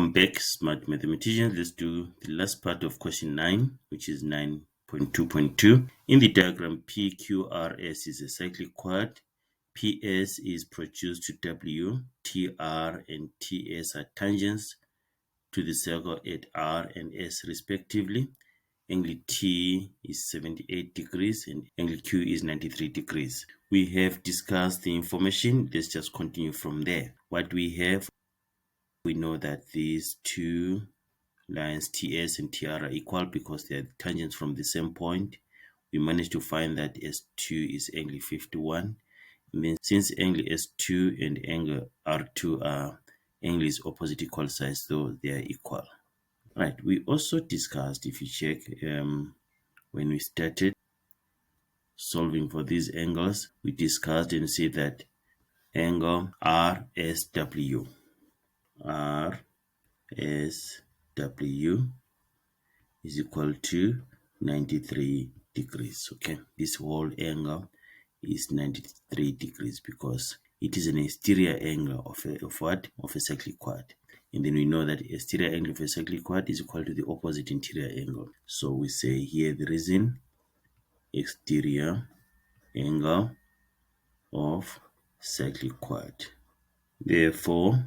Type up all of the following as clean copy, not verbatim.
Welcome back, smart mathematicians. Let's do the last part of question 9, which is 9.2.2. In the diagram, PQRS is a cyclic quad. PS is produced to W, TR and TS are tangents to the circle at R and S respectively. Angle T is 78 degrees and angle Q is 93 degrees. We have discussed the information. Let's just continue from there. What we have, we know that these two lines TS and TR are equal because they are tangents from the same point. We managed to find that S2 is angle 51. And then since angle S2 and angle R2 are angles opposite equal sides, though they are equal. Right, we also discussed, if you check, when we started solving for these angles, we discussed and said that angle RSW is equal to 93 degrees. Okay, this whole angle is 93 degrees because it is an exterior angle of a cyclic quad. And then we know that exterior angle of a cyclic quad is equal to the opposite interior angle. So we say here there is an exterior angle of cyclic quad. Therefore,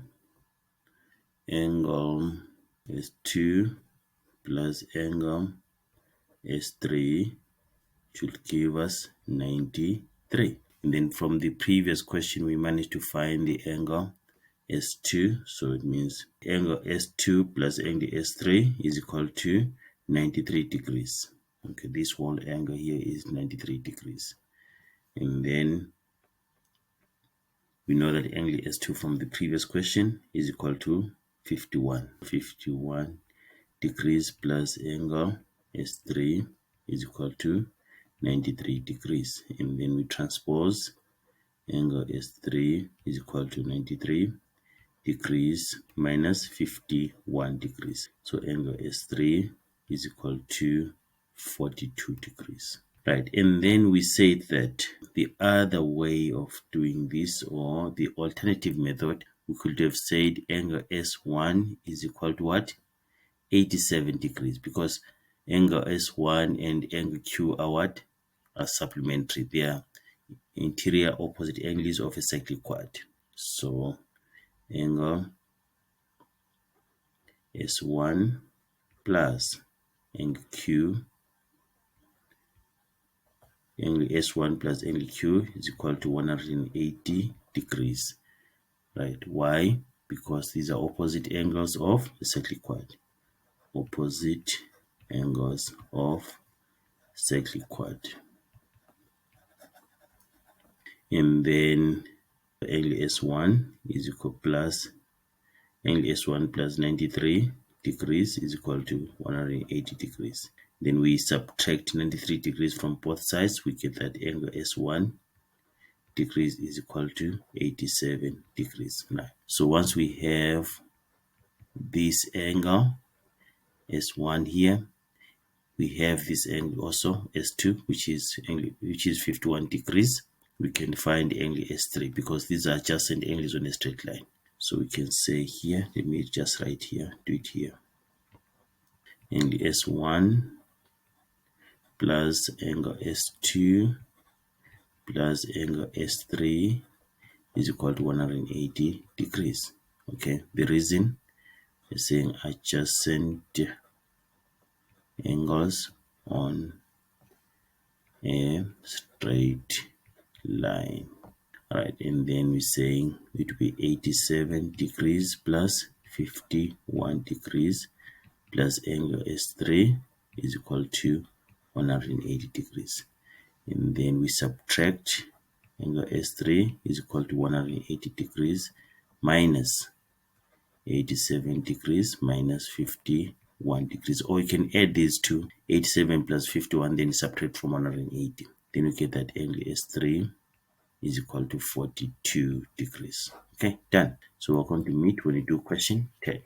angle S2 plus angle S3 should give us 93. And then from the previous question, we managed to find the angle S2. So it means angle S2 plus angle S3 is equal to 93 degrees. Okay, this whole angle here is 93 degrees. And then we know that angle S2 from the previous question is equal to 51. 51 degrees plus angle S3 is equal to 93 degrees. And then we transpose angle S3 is equal to 93 degrees minus 51 degrees. So angle S3 is equal to 42 degrees. Right, and then we said that the other way of doing this, or the alternative method, we could have said angle S1 is equal to what? 87 degrees, because angle S1 and angle Q are what? Are supplementary. They are interior opposite angles of a cyclic quad. So angle S1 plus angle Q, angle S1 plus angle Q is equal to 180 degrees. Right, why? Because these are opposite angles of a cyclic quad. Opposite angles of cyclic quad. And then angle S1 is equal plus angle S1 plus 93 degrees is equal to 180 degrees. Then we subtract 93 degrees from both sides. We get that angle S1 degrees is equal to 87 degrees. Now, so once we have this angle S1 here, we have this angle also S2, which is 51 degrees. We can find angle S3 because these are adjacent angles on a straight line. So we can say here, let me just write here, do it here. Angle S1 plus angle S2 plus angle S3 is equal to 180 degrees. Okay, the reason is saying adjacent angles on a straight line. Alright, and then we're saying it will be 87 degrees plus 51 degrees plus angle S3 is equal to 180 degrees. And then we subtract angle S3 is equal to 180 degrees minus 87 degrees minus 51 degrees. Or you can add these two, 87 plus 51, then subtract from 180. Then we get that angle S3 is equal to 42 degrees. Okay, done. So we're going to meet when we do question 10.